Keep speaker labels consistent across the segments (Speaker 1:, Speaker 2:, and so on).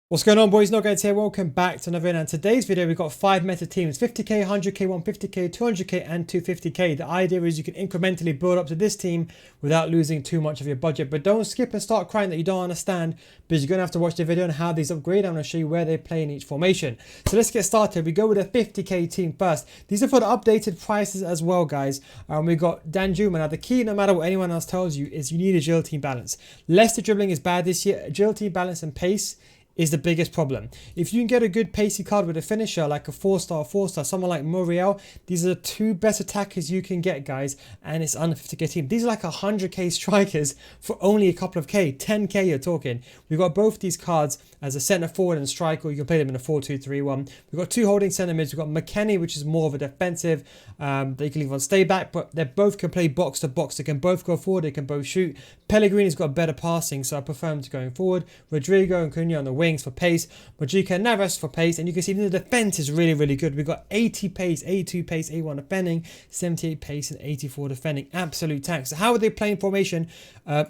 Speaker 1: What's going on, boys? Noguys here. Welcome back to another video. And today's video, we've got 5 meta teams: 50k, 100k, 150k, 200k, and 250k. The idea is you can incrementally build up to this team without losing too much of your budget. But don't skip and start crying that you don't understand, because you're going to have to watch the video on how these upgrade. I'm going to show you where they play in each formation. So let's get started. We go with a 50k team first. These are for the updated prices as well, guys. We've got Danjuma. Now, the key, no matter what anyone else tells you, is you need agility and balance. Leicester dribbling is bad this year. Agility, balance, and pace is the biggest problem. If you can get a good pacey card with a finisher like a 4-star, someone like Muriel, these are the two best attackers you can get, guys, and it's under 50k team. These are like 100k strikers for only a couple of k, 10k you're talking. We've got both these cards as a centre forward and striker. You can play them in a 4-2-3-1. We've got two holding centre mids. We've got McKennie, which is more of a defensive. They can leave on stay back, but they both can play box to box. They can both go forward. They can both shoot. Pellegrini's got better passing, so I prefer him to going forward. Rodrigo and Cunha on the wings for pace. Majika and Navas for pace. And you can see the defense is really, really good. We've got 80 pace, 82 pace, 81 defending, 78 pace, and 84 defending. Absolute tanks. So how are they playing formation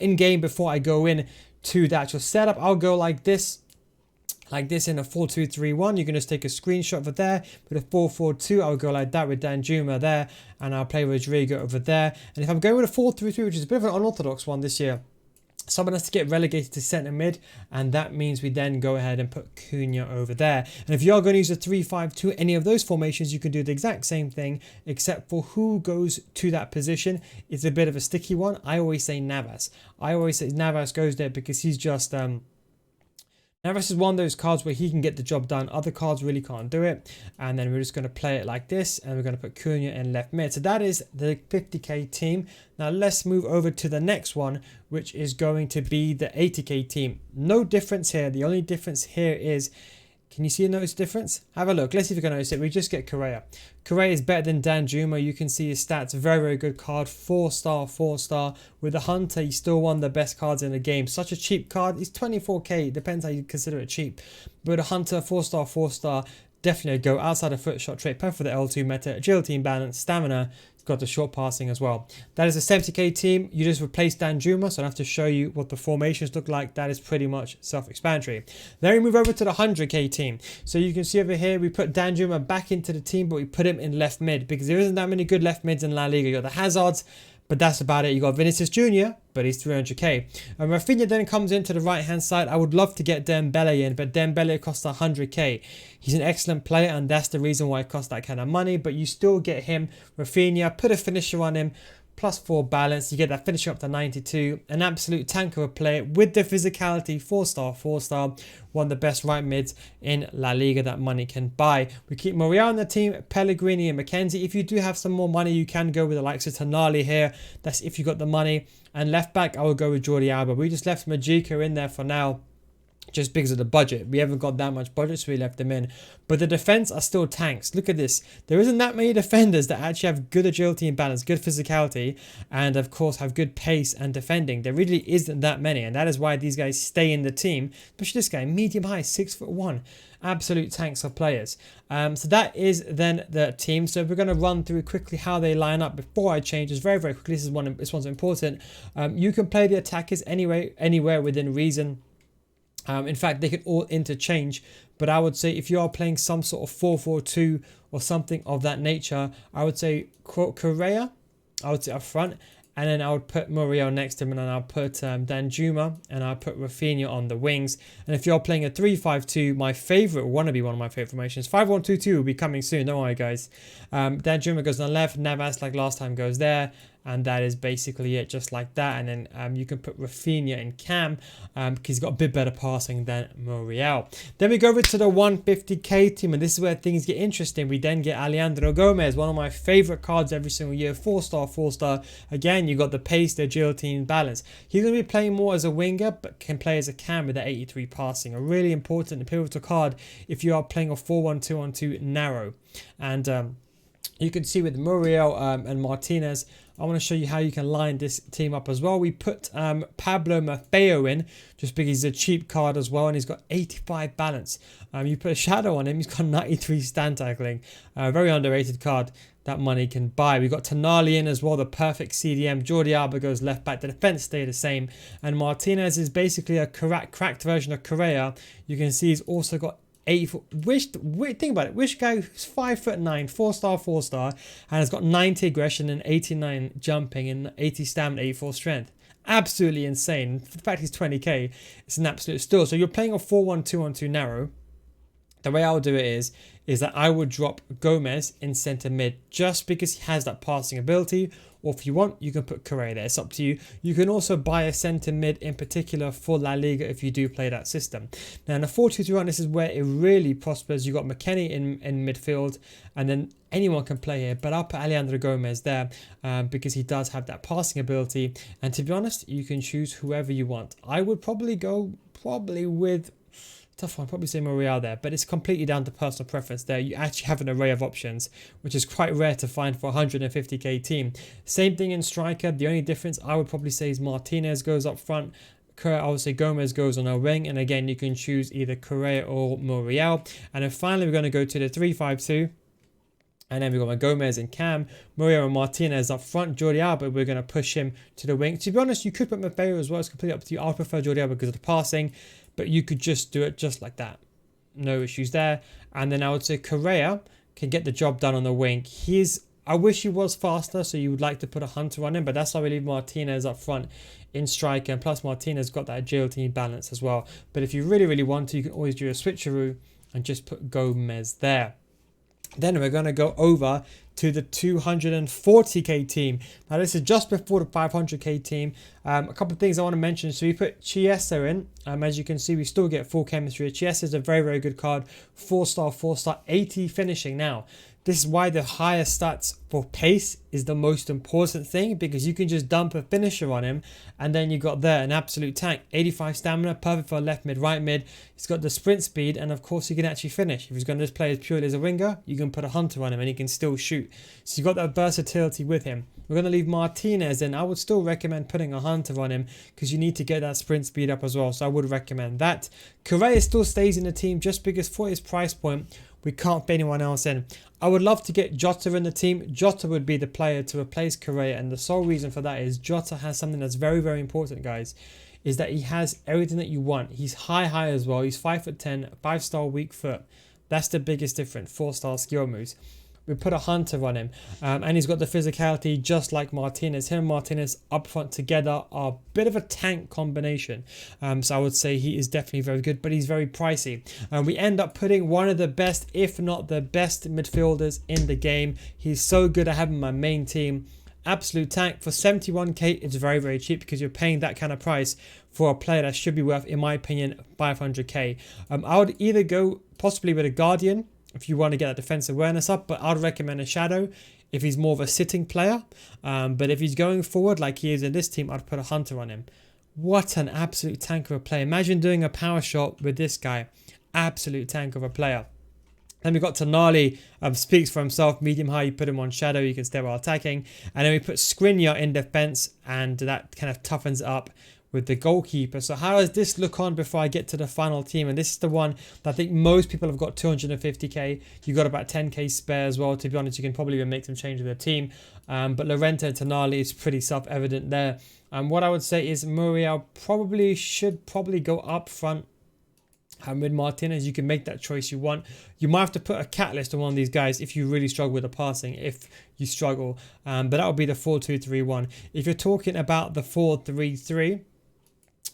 Speaker 1: in game before I go in to the actual setup? I'll go like this. Like this in a 4-2-3-1. You can just take a screenshot over there. With a 4-4-2, I'll go like that with Danjuma there. And I'll play Rodrigo over there. And if I'm going with a 4-3-3, which is a bit of an unorthodox one this year, someone has to get relegated to centre mid, and that means we then go ahead and put Cunha over there. And if you're going to use a 3-5-2, any of those formations, you can do the exact same thing, except for who goes to that position. It's a bit of a sticky one. I always say Navas. I always say Navas goes there because he's just... Navas is one of those cards where he can get the job done. Other cards really can't do it. And then we're just going to play it like this. And we're going to put Cunha in left mid. So that is the 50k team. Now let's move over to the next one, which is going to be the 80k team. No difference here. The only difference here is... Can you see a notice difference? Have a look. Let's see if you can notice it. We just get Correa. Correa is better than Danjuma. You can see his stats. Very, very good card. 4-star. With the Hunter, he's still one of the best cards in the game. Such a cheap card. He's 24k. Depends how you consider it cheap. But a Hunter, 4-star. Definitely a go outside of foot shot trait. Perfect for the L2 meta. Agility and balance. Stamina. Got the short passing as well. That is a 70k team. You just replace Danjuma, so I don't have to show you what the formations look like. That is pretty much self-explanatory. Then we move over to the 100k team. So you can see over here we put Danjuma back into the team, but we put him in left mid because there isn't that many good left mids in La Liga. You got the Hazards, but that's about it. You got Vinicius Jr., but he's 300k. And Rafinha then comes into the right hand side. I would love to get Dembele in, but Dembele costs 100k. He's an excellent player, and that's the reason why it costs that kind of money. But you still get him. Rafinha, put a finisher on him. +4 balance, you get that finisher up to 92. An absolute tank of a player with the physicality. 4-star. One of the best right mids in La Liga that money can buy. We keep Muriel on the team, Pellegrini and McKenzie. If you do have some more money, you can go with the likes of Tonali here. That's if you got the money. And left back, I would go with Jordi Alba. We just left Majika in there for now, just because of the budget. We haven't got that much budget, so we left them in. But the defense are still tanks. Look at this. There isn't that many defenders that actually have good agility and balance, good physicality, and of course have good pace and defending. There really isn't that many, and that is why these guys stay in the team. Especially this guy, medium height, 6'1". Absolute tanks of players. So that is then the team. So we're going to run through quickly how they line up before I change this very, very quickly. This one's important. You can play the attackers anywhere within reason. In fact, they could all interchange, but I would say if you are playing some sort of 4-4-2 or something of that nature, I would say Correa, I would say up front, and then I would put Muriel next to him, and then I'll put Danjuma, and I'll put Rafinha on the wings. And if you're playing a 3-5-2, my favorite, one of my favorite formations, 5-1-2-2 will be coming soon, don't worry guys. Danjuma goes on the left, Navas like last time goes there, and that is basically it, just like that. And then you can put Rafinha in cam because he's got a bit better passing than Muriel. Then we go over to the 150k team, and this is where things get interesting. We then get Alejandro Gomez, one of my favorite cards every single year. 4-star. Again, you got the pace, the agility, and balance. He's going to be playing more as a winger, but can play as a cam with that 83 passing. A really important and pivotal card if you are playing a 4-1-2-1-2 narrow. And You can see with Muriel and Martinez, I want to show you how you can line this team up as well. We put Pablo Maffeo in just because he's a cheap card as well, and he's got 85 balance. You put a shadow on him, he's got 93 stand tackling. Very underrated card that money can buy. We've got Tonali in as well, the perfect CDM. Jordi Alba goes left back. The defense stay the same. And Martinez is basically a cracked version of Correa. You can see he's also got 84. Think about it. Which guy who's 5'9", 4-star, and has got 90 aggression and 89 jumping and 80 stamina, 84 strength. Absolutely insane. The fact he's 20k, it's an absolute steal. So you're playing a 4-1-2-1-2 narrow. The way I'll do it is that I would drop Gomez in centre mid just because he has that passing ability. Or if you want, you can put Correa there. It's up to you. You can also buy a centre mid in particular for La Liga if you do play that system. Now in the 4-2-3-1, this is where it really prospers. You've got McKennie in midfield, and then anyone can play here. But I'll put Alejandro Gomez there because he does have that passing ability. And to be honest, you can choose whoever you want. I would probably go with... Tough one, probably say Muriel there, but it's completely down to personal preference there. You actually have an array of options, which is quite rare to find for a 150k team. Same thing in striker. The only difference I would probably say is Martinez goes up front. I would say Gomez goes on a wing, and again you can choose either Correa or Muriel. And then finally we're going to go to the 3-5-2. And then we've got Gomez and Cam, Muriel and Martinez up front. Jordi Alba, we're going to push him to the wing. To be honest, you could put Maffeo as well. It's completely up to you. I prefer Jordi Alba because of the passing, but you could just do it just like that. No issues there. And then I would say Correa can get the job done on the wing. I wish he was faster, so you would like to put a hunter on him, but that's why we leave Martinez up front in striker. And plus Martinez got that agility and balance as well. But if you really, really want to, you can always do a switcheroo and just put Gomez there. Then we're going to go over to the 240k team. Now this is just before the 500k team. A couple of things I want to mention. So we put Chiesa in. As you can see, we still get full chemistry. Chiesa is a very, very good card. 4-star, 80 finishing. Now, this is why the higher stats for pace is the most important thing, because you can just dump a finisher on him and then you got there an absolute tank. 85 stamina, perfect for left mid, right mid. He's got the sprint speed, and of course he can actually finish. If he's going to just play as purely as a winger, you can put a hunter on him and he can still shoot. So you've got that versatility with him. We're going to leave Martinez in. I would still recommend putting a hunter on him because you need to get that sprint speed up as well. So I would recommend that. Correa still stays in the team just because for his price point, we can't fit anyone else in. I would love to get Jota in the team. Jota would be the player to replace Correa, and the sole reason for that is Jota has something that's very, very important, guys, is that he has everything that you want. He's high as well. He's 5'10", 5-star weak foot. That's the biggest difference. 4-star skill moves. We put a hunter on him, and he's got the physicality just like Martinez. Him and Martinez up front together are a bit of a tank combination. So I would say he is definitely very good, but he's very pricey. We end up putting one of the best, if not the best midfielders in the game. He's so good at having my main team. Absolute tank. For 71k, it's very, very cheap because you're paying that kind of price for a player that should be worth, in my opinion, 500k. I would either go possibly with a Guardian, if you want to get that defense awareness up, but I'd recommend a Shadow if he's more of a sitting player. But if he's going forward like he is in this team, I'd put a hunter on him. What an absolute tank of a player. Imagine doing a power shot with this guy. Absolute tank of a player. Then we got Tonali, speaks for himself, medium high, you put him on Shadow, you can stay while attacking. And then we put Skriniar in defense, and that kind of toughens up with the goalkeeper. So how does this look on before I get to the final team? And this is the one that I think most people have got 250k. You got about 10k spare as well. To be honest, you can probably even make some change with the team. But Llorente and Tonali is pretty self-evident there. And what I would say is Muriel should go up front. And with Martinez, you can make that choice you want. You might have to put a catalyst on one of these guys if you really struggle with the passing, if you struggle. But that would be the 4-2-3-1. If you're talking about the 4-3-3,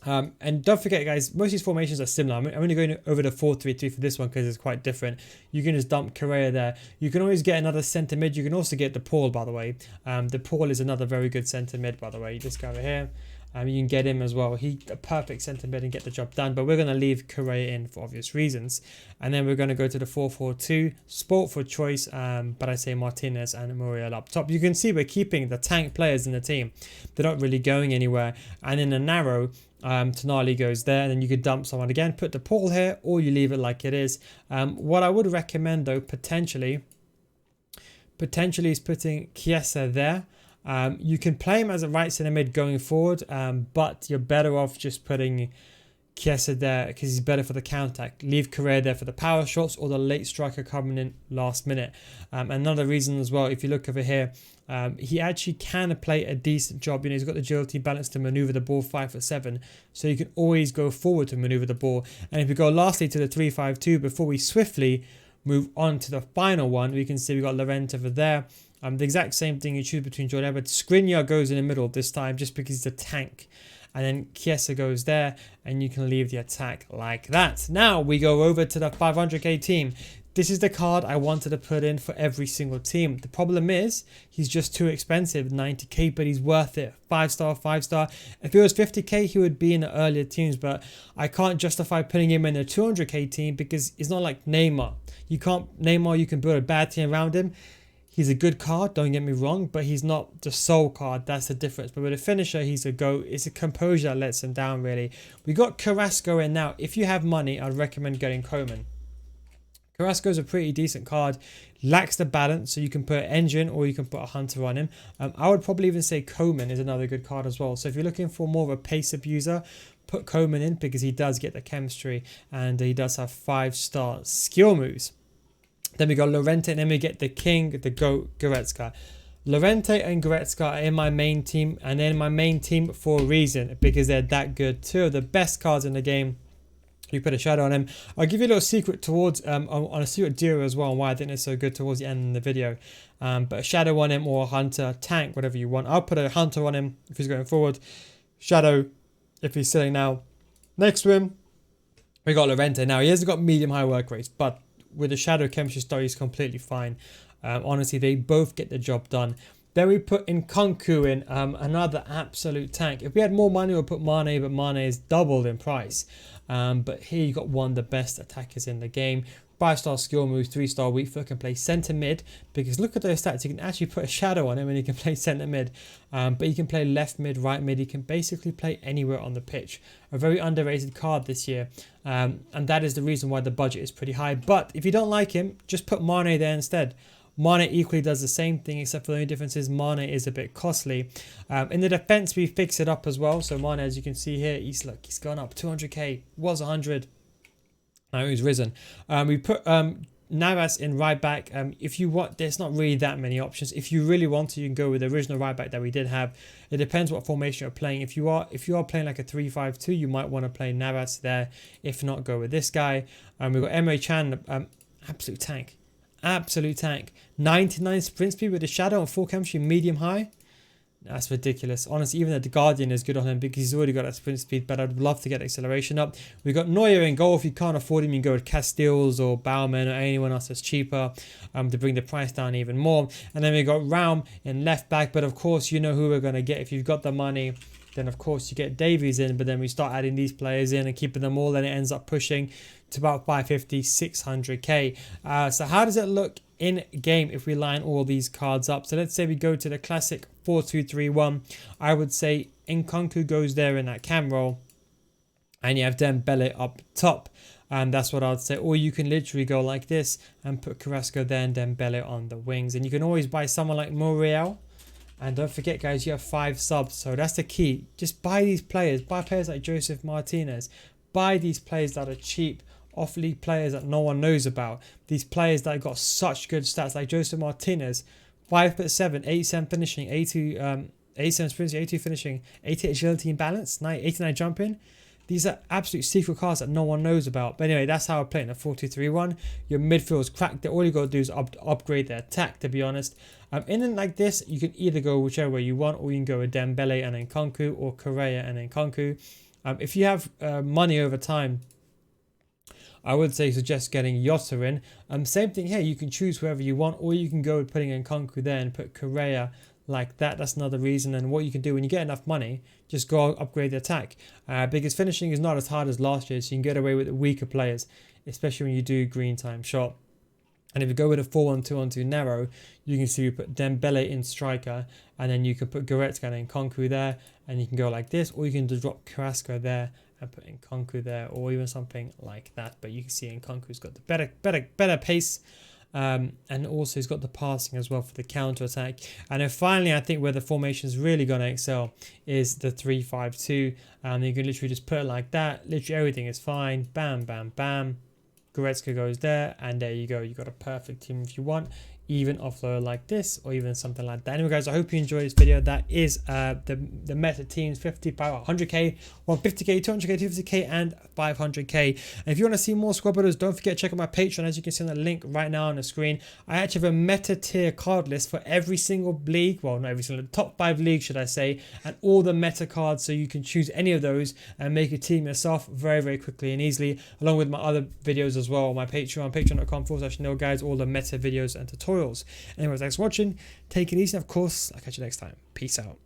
Speaker 1: and don't forget, guys, most of these formations are similar. I'm only going over the 4-3-3 for this one because it's quite different. You can just dump Correa there. You can always get another centre mid. You can also get DePaul, by the way. DePaul is another very good centre mid, by the way. You just go over here. You can get him as well. He's a perfect centre mid and get the job done. But we're going to leave Correa in for obvious reasons. And then we're going to go to the 4-4-2. Sport for choice. But I say Martinez and Muriel up top. You can see we're keeping the tank players in the team. They're not really going anywhere. And in the narrow, Tonali goes there. And then you could dump someone again. Put the Paul here. Or you leave it like it is. What I would recommend, though, potentially potentially is putting Chiesa there. You can play him as a right centre mid going forward, but you're better off just putting Chiesa there because he's better for the counter-attack. Leave Correa there for the power shots or the late striker coming in last minute. Another reason as well, if you look over here, he actually can play a decent job. You know, he's got the agility balance to maneuver the ball 5'7", so you can always go forward to maneuver the ball. And if we go lastly to the 3-5-2 before we swiftly move on to the final one, we can see we got Llorente over there. The exact same thing you choose between Jordan, but Skriniar goes in the middle this time just because he's a tank. And then Chiesa goes there and you can leave the attack like that. Now we go over to the 500k team. This is the card I wanted to put in for every single team. The problem is he's just too expensive, 90k, but he's worth it. 5-star, 5-star. If it was 50k, he would be in the earlier teams, but I can't justify putting him in a 200k team because it's not like Neymar. You can build a bad team around him. He's a good card, don't get me wrong, but he's not the sole card. That's the difference. But with a finisher, he's a go. It's a composure that lets him down, really. We got Carrasco in now. If you have money, I'd recommend getting Coman. Carrasco's a pretty decent card. Lacks the balance, so you can put Engine or you can put a Hunter on him. I would probably even say Coman is another good card as well. So if you're looking for more of a pace abuser, put Coman in because he does get the chemistry and he does have 5-star skill moves. Then we got Llorente, and then we get the king, the GOAT, Goretzka. Llorente and Goretzka are in my main team, and they're in my main team for a reason, because they're that good. Two of the best cards in the game. You put a shadow on him. I'll give you a little secret towards, on a secret duo as well, and why I think it's so good towards the end of the video. But a shadow on him or a hunter, tank, whatever you want. I'll put a hunter on him if he's going forward. Shadow if he's sitting now. Next to him, we got Llorente. Now, he hasn't got medium-high work rates, but with the shadow chemistry story, he's completely fine. Honestly, they both get the job done. Then we put in Nkunku in, another absolute tank. If we had more money, we'll put Mane, but Mane is doubled in price. But here you got one of the best attackers in the game. 5-star skill moves, 3-star weak foot, can play centre mid, because look at those stats. You can actually put a shadow on him and he can play centre mid. But he can play left mid, right mid. He can basically play anywhere on the pitch. A very underrated card this year. And that is the reason why the budget is pretty high. But if you don't like him, just put Mane there instead. Mane equally does the same thing, except for the only difference is Mane is a bit costly. In the defense, we fix it up as well. So Mane, as you can see here, he's gone up 200k, was 100. Now he's risen. We put Navas in right back. If you want, there's not really that many options. If you really want to, you can go with the original right back that we did have. It depends what formation you're playing. If you are playing like a 3-5-2, you might want to play Navas there. If not, go with this guy. We've got Emre Can, absolute tank. Absolute tank. 99 sprint speed with a shadow and full chemistry, medium high. That's ridiculous. Honestly, even the Guardian is good on him because he's already got that sprint speed, but I'd love to get acceleration up. We've got Neuer in goal. If you can't afford him, you can go with Castells or Baumann or anyone else that's cheaper to bring the price down even more. And then we've got Raum in left back, but of course, you know who we're going to get. If you've got the money, then of course you get Davies in, but then we start adding these players in and keeping them all, and it ends up pushing to about 550, 600k. So how does it look in game if we line all these cards up? So let's say we go to the classic 4-2-3-1. I would say Nkunku goes there in that cam role, and you have Dembele up top. And that's what I'd say. Or you can literally go like this and put Carrasco there and Dembele on the wings. And you can always buy someone like Muriel. And don't forget, guys, you have 5 subs. So that's the key. Just buy these players. Buy players like Joseph Martinez. Buy these players that are cheap. Off-league players that no one knows about. These players that got such good stats like Joseph Martinez. 5'7", 87 finishing, 87 sprinting, 82 finishing, 88 agility and balance, 89 jumping. These are absolute secret cards that no one knows about. But anyway, that's how I play in a 4-2-3-1. Your midfield is cracked. All you got to do is upgrade their attack, to be honest. In it like this, you can either go whichever way you want, or you can go with Dembele and Nkunku, or Correa and Nkunku. If you have money over time, I would say suggest getting Jota in. Same thing here. You can choose whoever you want, or you can go with putting Nkunku there and put Correa like that. That's another reason. And what you can do when you get enough money, just go upgrade the attack. Because finishing is not as hard as last year, so you can get away with the weaker players, especially when you do green time shot. And if you go with a 4-1-2-1-2 narrow, you can see we put Dembele in striker, and then you can put Goretzka and Nkunku there, and you can go like this, or you can just drop Carrasco there and put Nkunku there, or even something like that. But you can see Nkunku's got the better pace. and also he's got the passing as well for the counter attack. And then finally, I think where the formation is really going to excel is the 3-5-2. You can literally just put it like that. Literally everything is fine. Bam, bam, bam. Goretzka goes there, and there you go. You got a perfect team if you want. Even offload like this, or even something like that. Anyway, guys, I hope you enjoyed this video. That is the meta teams: 50, 100k, 150k, 200k, 250k, and 500k. And if you want to see more squad builders, don't forget to check out my Patreon. As you can see on the link right now on the screen, I actually have a meta tier card list for every single league. Well, not every single, top 5 leagues, should I say, and all the meta cards, so you can choose any of those and make a team yourself very, very quickly and easily, along with my other videos as well on my Patreon, patreon.com/guys, all the meta videos and tutorials. Anyways, thanks for watching. Take it easy. And of course, I'll catch you next time. Peace out.